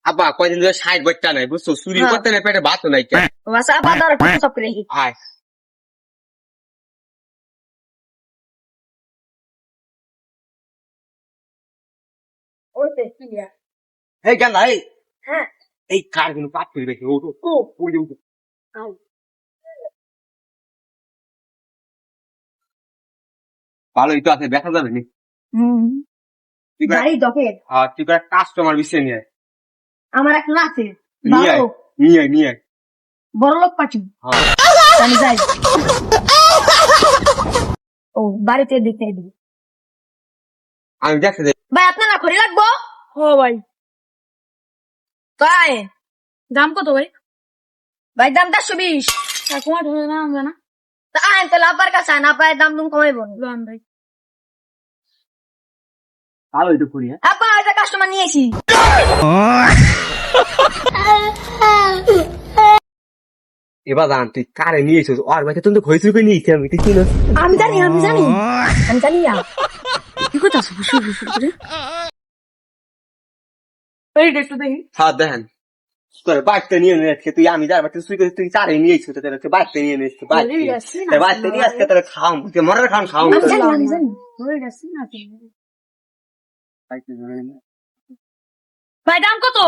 আব্বা কয়দিন ধরে 60 বাচ্চা নাই বুঝছো, চুরি করতে নাই, পেটে ভাতও নাই কেন। আচ্ছা আবার দাঁড়া একটু সব করে দেখি। আয় ওইতে কি দিয়া? এই গান ভাই, হ্যাঁ এই কার গুলো পাট করে রেখে ওঠো কো ওই যে ওঠো। আও ভালোই তো আছে, দেখা যাবে নি। হুম তুই করে- গাড়ি দকে তুই করে কাস্টমার বিষয় নিয়ে আয়। আমার একটা আছে নিয়ে ভালো আয়, নিয়ে আয়, নিয়ে আয়। বড় লোক পাচ্ছি হ্যাঁ আমি যাই। ও বাড়িতে দেখতে দিবি আমি দেখতে যাই। ভাই আপনার না খড়ি লাগবো? ও ভাই তাই দাম কত ভাই? ভাই দাম 420। কমাই ধরে না আমরা না তা আইন তাহলে আব্বার কাছে আইন, আব্বার দাম তুমি কমাই বলো ভাই। ভালোই তো করি। হ্যাঁ আব্বা এটা কাস্টমার নিয়েছি। এবার জান তুই কারে নিয়েছিস, ওর বাড়িতে তুমি তো ঘই চুরি করে নিয়েছি আমি, তুই চিনো। আমি জানি আমি জানি আমি জানি না কি কথা বুঝু বুঝু করে এই একটু দেখি। হ্যাঁ দেখেন তোর বাড়িতে নিয়ে নিয়েছে, তুই আমি যার বাড়িতে চুরি করে তুই চারে নিয়েছিস, তোর বাড়িতে নিয়ে নিয়েছিস, বাড়িতে বাড়িতে নিয়ে আজকে তোর খাওয়াম, তুই মরার খাওয়াম খাওয়াম। আমি জানি আমি জানি হয়ে গেছে না ভাই দাম কত?